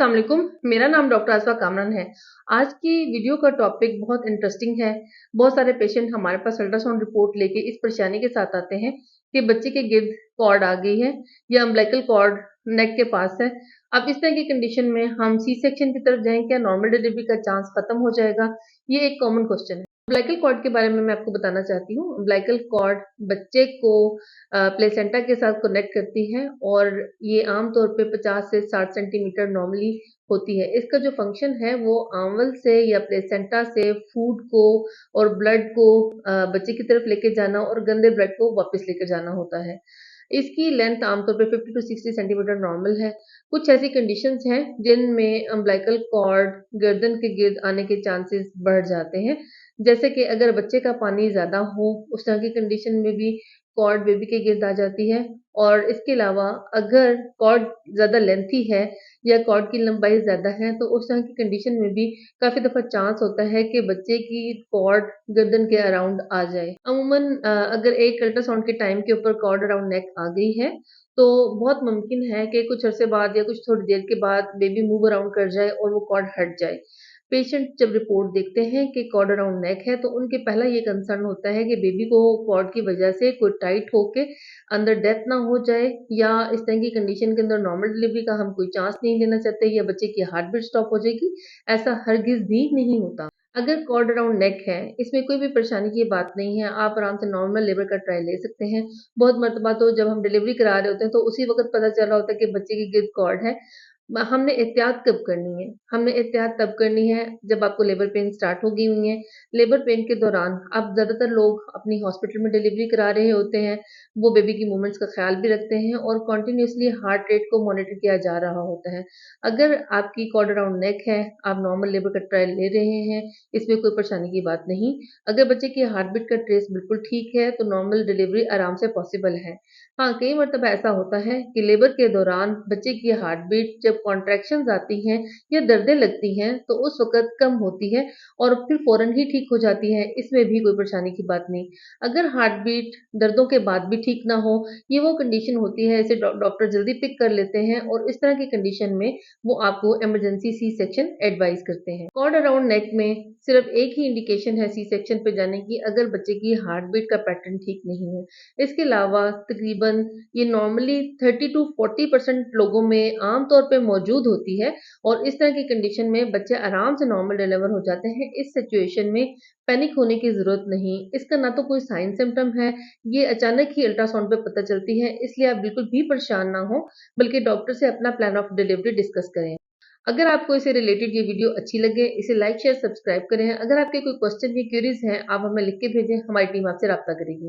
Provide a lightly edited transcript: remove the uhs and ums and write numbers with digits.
अस्सलाम वालेकुम। मेरा नाम डॉक्टर आसफा कामरान है। आज की वीडियो का टॉपिक बहुत इंटरेस्टिंग है। बहुत सारे पेशेंट हमारे पास अल्ट्रासाउंड रिपोर्ट लेके इस परेशानी के साथ आते हैं कि बच्चे के गिर्द कॉर्ड आ गई है या अम्बिलिकल कॉर्ड नेक के पास है। अब इस तरह की कंडीशन में हम सी सेक्शन की तरफ जाएं, क्या नॉर्मल डिलीवरी का चांस खत्म हो जाएगा? ये एक कॉमन क्वेश्चन है। अम्बिलिकल कॉर्ड के बारे में मैं आपको बताना चाहती हूँ। अम्बिलिकल कॉर्ड बच्चे को प्लेसेंटा के साथ कनेक्ट करती है और ये आमतौर पे 50 से 60 सेंटीमीटर नॉर्मली होती है। इसका जो फंक्शन है वो आंवल से या प्लेसेंटा से फूड को और ब्लड को बच्चे की तरफ लेके जाना और गंदे ब्लड को वापस लेकर जाना होता है। इसकी लेंथ आमतौर पे 50 टू 60 सेंटीमीटर नॉर्मल है। कुछ ऐसी कंडीशंस हैं जिनमें अम्बिलिकल कॉर्ड गर्दन के गिर्द आने के चांसेस बढ़ जाते हैं। जैसे कि अगर बच्चे का पानी ज़्यादा हो, उस तरह की कंडीशन में भी कॉर्ड बेबी के गिर्द आ जाती है। और इसके अलावा अगर कॉर्ड ज़्यादा लेंथी है या कॉर्ड की लंबाई ज़्यादा है तो उस तरह की कंडीशन में भी काफ़ी दफ़ा चांस होता है कि बच्चे की कॉर्ड गर्दन के अराउंड आ जाए। अमूमन अगर एक अल्ट्रासाउंड के टाइम के ऊपर कॉर्ड अराउंड नेक आ गई है तो बहुत मुमकिन है कि कुछ अरसे बाद या कुछ थोड़ी देर के बाद बेबी मूव अराउंड कर जाए और वो कॉर्ड हट जाए। पेशेंट जब रिपोर्ट देखते हैं कि कॉर्ड अराउंड नेक है तो उनके पहला ये कंसर्न होता है कि बेबी को कॉर्ड की वजह से कोई टाइट होके अंदर डेथ ना हो जाए या इस तरह की कंडीशन के अंदर नॉर्मल डिलीवरी का हम कोई चांस नहीं लेना चाहते या बच्चे की हार्ट बीट स्टॉप हो जाएगी। ऐसा हरगिज भी नहीं होता। अगर कॉर्ड अराउंड नेक है, इसमें कोई भी परेशानी की बात नहीं है, आप आराम से नॉर्मल लेबर का ट्रायल ले सकते हैं। बहुत मर्तबा तो जब हम डिलीवरी करा रहे होते हैं तो उसी वक्त पता चल रहा होता है कि बच्चे की गिर्द कॉर्ड है। हमने एहतियात कब करनी है? हमने एहतियात तब करनी है जब आपको लेबर पेन स्टार्ट हो गई हुई है। लेबर पेन के दौरान अब ज़्यादातर लोग अपनी हॉस्पिटल में डिलीवरी करा रहे होते हैं, वो बेबी की मूवमेंट्स का ख्याल भी रखते हैं और कंटिन्यूअसली हार्ट रेट को मॉनिटर किया जा रहा होता है। अगर आपकी कॉर्ड अराउंड नेक है, आप नॉर्मल लेबर का ट्रायल ले रहे हैं, इसमें कोई परेशानी की बात नहीं। अगर बच्चे की हार्ट बीट का ट्रेस बिल्कुल ठीक है तो नॉर्मल डिलीवरी आराम से पॉसिबल है। हाँ, कई मरतबा ऐसा होता है कि लेबर के दौरान बच्चे की हार्ट बीट जब कॉन्ट्रैक्शंस आती हैं या दर्दें लगती हैं तो उस वक़्त कम होती है और फिर फ़ौरन ही ठीक हो जाती है, इसमें भी कोई परेशानी की बात नहीं। अगर हार्ट बीट दर्दों के बाद भी ठीक ना हो, ये वो कंडीशन होती है इसे डॉक्टर जल्दी पिक कर लेते हैं और इस तरह की कंडीशन में वो आपको इमरजेंसी सी सेक्शन एडवाइस करते हैं। कॉर्ड अराउंड नेक में सिर्फ एक ही इंडिकेशन है सी सेक्शन पे जाने की, अगर बच्चे की हार्ट बीट का पैटर्न ठीक नहीं है। इसके अलावा तकरीबन ये नॉर्मली 30 टू 40% लोगों में आम तौर पे मौजूद होती है और इस तरह की कंडीशन में बच्चे आराम से नॉर्मल डिलीवर हो जाते हैं। इस सिचुएशन में पैनिक होने की ज़रूरत नहीं। इसका ना तो कोई साइन सिम्पटम है, ये अचानक ही अल्ट्रासाउंड पे पता चलती है, इसलिए आप बिल्कुल भी परेशान ना हो, बल्कि डॉक्टर से अपना प्लान ऑफ डिलीवरी डिस्कस करें। अगर आपको इससे रिलेटेड ये वीडियो अच्छी लगे, इसे लाइक, शेयर, सब्सक्राइब करें। अगर आपके कोई क्वेश्चन या क्वेरीज हैं, आप हमें लिख के भेजें, हमारी टीम आपसे राब्ता करेगी।